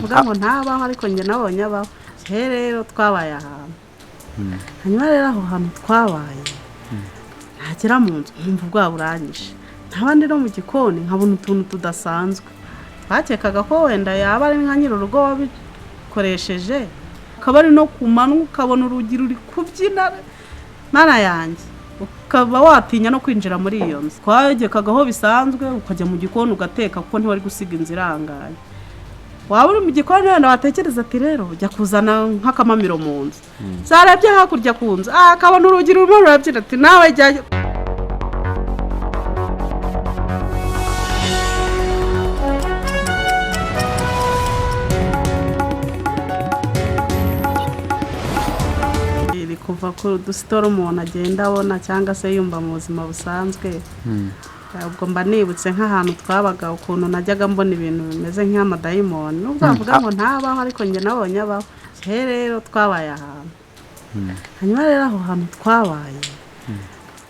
bavuga ngo ntabaho ariko njye nabonye abaho. Rero twabaye ahantu hanyuma rero aho hantu twabaye ntagera mu nzu nkumva ubwabo buranyishe, ntabandi no mu gikoni nkabona utuntu tudasanzwe. Twakekaga ko wenda yaba ari nka nyir'urugo wabikoresheje, ukaba ari no kumanwa ukabona urugi ruri kubyina mana yanjye, ukaba watinya no kwinjira muri iyo nzu. Twagekagaho bisanzwe ukajya mu gikoni ugateka kuko ntiwari gusiga inzira irangaye. Waba uri mu gikoni wenda watekereza ati rero jya kuzana nk'akamamiro mu nzu, zarebye hakurya ku nzu akabona urugi rurimo rurabyina ati nawe jyayo. Kuva ku dusitoro umuntu agenda abona cyangwa se yumva mu buzima busanzwe, ubwo mba nibutse nk'ahantu twabaga ukuntu najyaga mbona ibintu bimeze nk'amadayimoni. Nubwo bavuga ngo ntabaho ariko njye nabonye abaho. Rero twabaye ahantu hanyuma rero aho hantu twabaye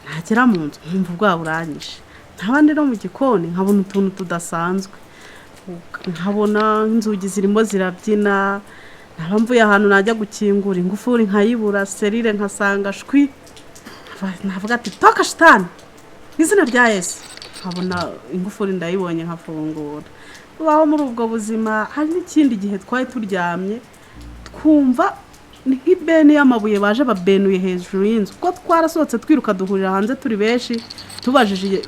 ntagera mu nzu nkumva ubwabo buranyishe, ntabandi no mu gikoni nkabona utuntu tudasanzwe, nkabona inzugi zirimo zirabyina, nabamvuye ahantu najya gukingura ingufuri nkayibura, serire nkasanga shwi, navuga ati toka shitani izina rya Yesu, nkabona ingufuri ndayibonye nkafungura. Tubaho muri ubwo buzima. Hari n'ikindi gihe twari turyamye twumva nk'ibeni y'amabuye baje babenuye hejuru y'inzu, kuko twarasohotse twiruka duhurira hanze turi benshi, tubajije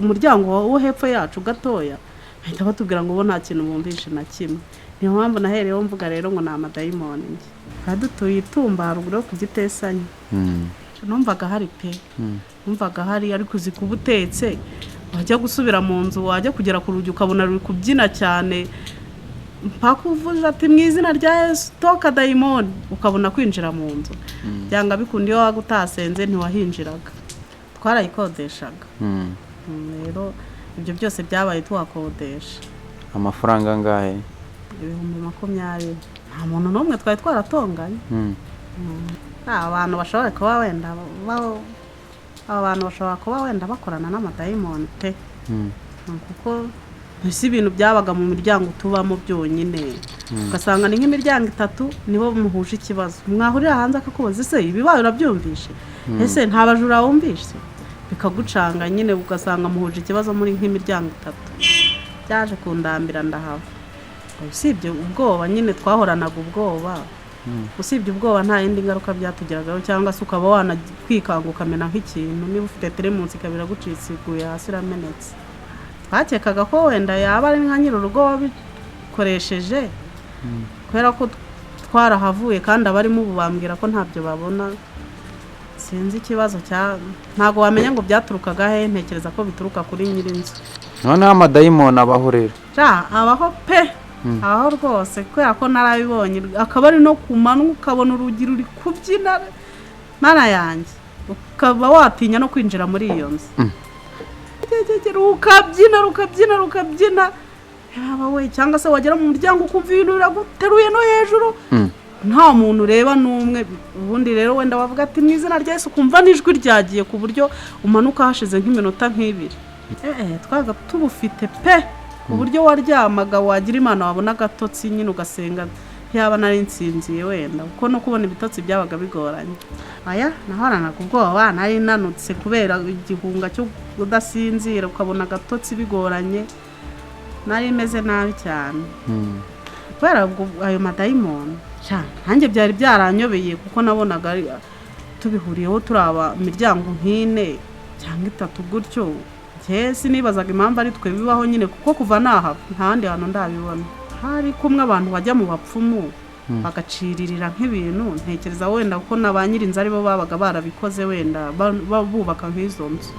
umuryango wo hepfo yacu gatoya bahita batubwira ngo bo nta kintu bumvishe na kimwe. Niyo mpamvu nahereyeho mvuga rero ngo ni amadayimoni. Njye badutuye itumba haruguru ku Gitesanya, numvaga hari pe, numvaga hari ariko uzi kuba utetse wajya gusubira mu nzu, wajya kugera ku rugi ukabona ruri kubyina cyane, mpaka uvuze ati mu izina rya Yesu toka dayimoni, ukabona kwinjira mu nzu. Byanga bikundi iyo waga utasenze ntiwahinjiraga, twarayikodeshaga. Rero ibyo byose byabaye tuhakodesha. Amafaranga angahe? 20,000. Nta muntu n'umwe twari twaratonganye. Abantu bashobora kuba wenda bakorana n'amadayimoni pe, kuko si ibintu byabaga mu miryango tubamo byonyine. Ugasanga ni nk'imiryango 3 nibo muhuje ikibazo, mwahurira hanze akakubaza ese ibibaye urabyumvishe, ese nta bajura wumvishe, bikagucanga nyine ugasanga muhuje ikibazo muri nk'imiryango 3. Byaje kundambira ndahava. Usibye ubwoba nyine twahoranaga ubwoba, usibye ubwoba nta yindi ngaruka byatugeragaho, cyangwa se ukaba wanakwikanga ukamena nk'ikintu, niba ufite teremunsi kabira gucitse iguye hasi ramenetse. Twakekaga ko wenda yaba ari nka nyir'urugo wabikoresheje, kubera ko twarahavuye kandi abarimo ubu bambwira ko ntabyo babona. Sinzi ikibazo ntago wamenya ngo byaturukaga he, ntekereza ko bituruka kuri nyir'inzu. None amadayimoni abaho rero? Abaho pe, aho rwose, kubera ko narabibonye. Akaba ari no kumanwa ukabona urugi ruri kubyina mana yanjye, ukaba watinya no kwinjira muri iyo nzu. Rukabyina yaba we, cyangwa se wagera mu muryango ukumva ibintu biraguteruye no hejuru, nta muntu ureba n'umwe. Ubundi rero wenda wavuga ati mu izina rya Yesu, kumva n'ijwi ryagiye ku buryo umanuka hashize nk'iminota nk'ibiri. Twaga tubufite pe, ku buryo waryamaga wagira Imana wabona agatotsi nyine ugasenga yaba nari nsinziye wenda, kuko no kubona ibitotsi byabaga bigoranye. Nahoranaga ubwoba, nari nanutse kubera igihunga cyo udasinzira, ukabona agatotsi bigoranye, nari meze nabi cyane kubera ayo madayimoni. Nanjye byari byaranyobeye kuko nabonaga tubihuriyeho turaba imiryango nk'ine cyangwa 3 gutyo. Sinibazaga impamvu ari twe bibaho nyine, kuko kuva nahava nta handi hantu ndabibona. Hari kumwe abantu bajya mu bapfumu bagaciririra nk'ibintu, ntekereza wenda kuko n'abanyiri nzari bo babaga barabikoze, wenda bubaka nk'izo nzu.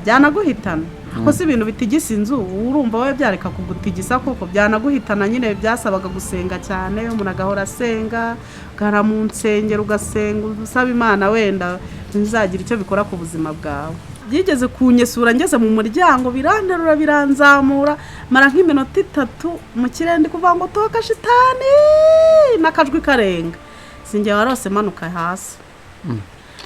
Byanaguhitana, kuko si ibintu bitigisa inzu, urumva we byareka kugutigisa, kuko byanaguhitana nyine. Byasabaga gusenga cyane, umuntu agahora asenga, gara mu nsengero ugasenga usaba Imana wenda ntizagira icyo bikora ku buzima bwawe. Byigeze kunyesura ngeze mu muryango, biranterura biranzamura, mara nk'iminota 3 mu kirende kuvuga ngo toka shitani, nakajwi karenga, sinjye warose manuka hasi.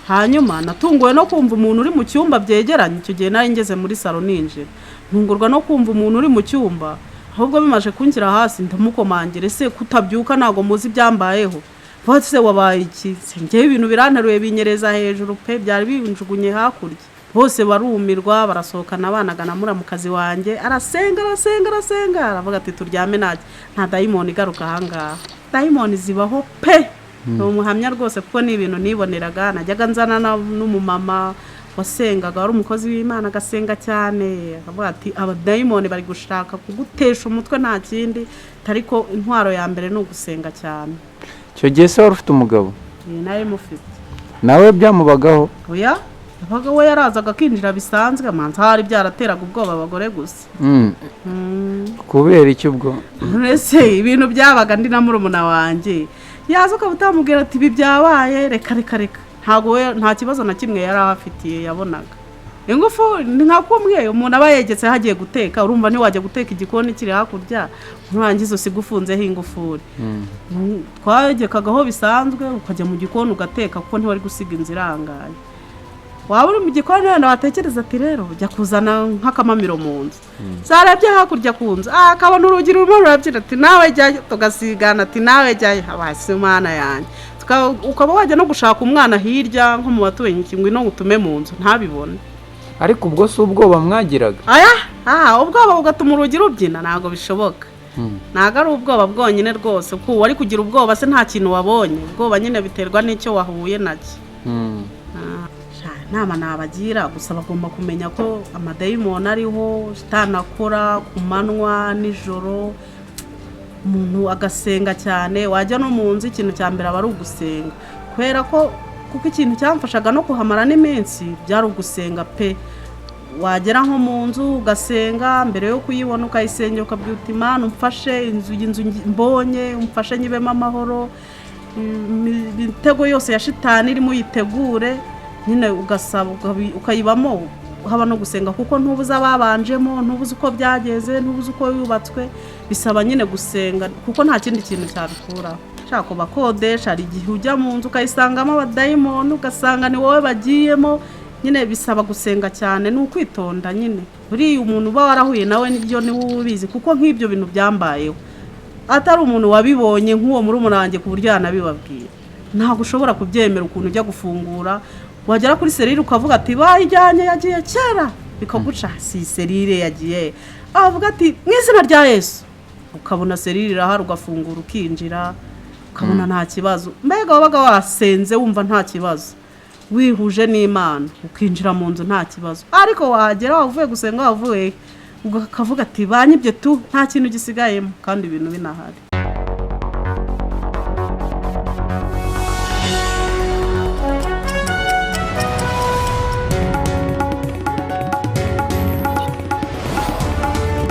Hanyuma natunguwe no kumva umuntu uri mu cyumba byegeranye. Icyo gihe nari ngeze muri salo ninjira, ntungurwa no kumva umuntu uri mu cyumba ahubwo bimaje kunshyira hasi ndamukomangire se kutabyuka ntago muzi byambayeho bose wabaye iki njyewe ibintu birantaruye binyereza hejuru pe byari binjugunye hakurya bose barumirwa barasohokana abanaga namura mu kazi wanjye arasenga aravuga ati turyame nta dayimoni igaruka ahangaha dayimoni zibaho pe ni umuhamya rwose kuko ni ibintu niboneraga najyaga nzana n'umumama wasengaga wari umukozi w'Imana agasenga cyane akavuga ati abadayimoni bari gushaka kugutesha umutwe nta kindi ariko intwaro ya mbere ni ugusenga cyane. Icyo gihe se wari ufite umugabo? Nawe mufite. Nawe byamubagaho? Oya abaga we yarazaga kinjira bisanzwe amanza hari byarateraga ubwoba abagore gusa. Kubera iki ubwo? Ese ibintu byabaga ndi na murumuna wanjye yaza ukabutamubwira ati ibi byabaye reka ntago nta kibazo na kimwe yari afitiye yabonaga ingufu nka kumwe umuntu aba yegetse hagiye guteka urumva ni wajya guteka igikoni kiri hakurya nturangiza usigufunzeho ingufuri twagekagaho bisanzwe ukajya mu gikoni ugateka kuko ntiwari gusiga inzira irangaye waba uri mu gikoni wenda watekereza ati rero ujya kuzana nk'akamamiro mu nzu zarebye hakurya ku nzu akabona urugi rumwe rurabyina ati nawe jyayo tugasigana ati nawe jyayo abasi Imana yanjye ukaba wajya no gushaka umwana hirya nko mu batuye ngo no gutume mu nzu ntabibone. Ariko ubwo si ubwoba mwagiraga? Ubwoba bugatuma urugi rubyina ntabwo bishoboka. Ntabwo ari ubwoba bwonyine rwose kuko wari kugira ubwoba se nta kintu wabonye ubwoba nyine biterwa n'icyo wahuye nacyo. Nama nabagira gusa bagomba kumenya ko amadayimoni ariho zitanakora ku manywa nijoro umuntu agasenga cyane wajya no mu nzu ikintu cya mbere aba ari ugusenga kubera ko kuko ikintu cyamfashaga no kuhamara n'iminsi byari ugusenga pe wagera nko mu nzu ugasenga mbere yo kuyibona ukayisengera ukabyuta Imana umfashe inzu mbonye umfashe nyibemo amahoro imitego yose ya shitani irimo uyitegure nyine ugasaba ukayibamo haba no gusenga kuko ntubuza babanjemo ntubuza uko byageze ntubuza uko yubatswe bisaba nyine gusenga kuko nta kindi kintu cyabikura shaka bakodesha hari igihe ujya mu nzu ukayisangamo abadayimoni ugasanga ni wowe bagiyemo nyine bisaba gusenga cyane ni ukwitonda nyine buri umuntu uba warahuye nawe nibyo ni wowe ubizi kuko nk'ibyo bintu byambayeho atari umuntu wabibonye nk'uwo muri umurange ku buryo yanabibabwira ntabwo ushobora kubyemera ukuntu ujya gufungura wagera kuri serire ukavuga ati bayijyanye yagiye kera bikaguca si serire yagiye avuga ati mu izina rya Yesu ukabona serire irahari ugafungura ukinjira ukabona nta kibazo mbega wabaga wasenze wumva nta kibazo wihuje n'Imana ukinjira mu nzu nta kibazo ariko wagera wavuye gusenga wavuye ukavuga ati banyibye tu nta kintu gisigayemo kandi ibintu binahari.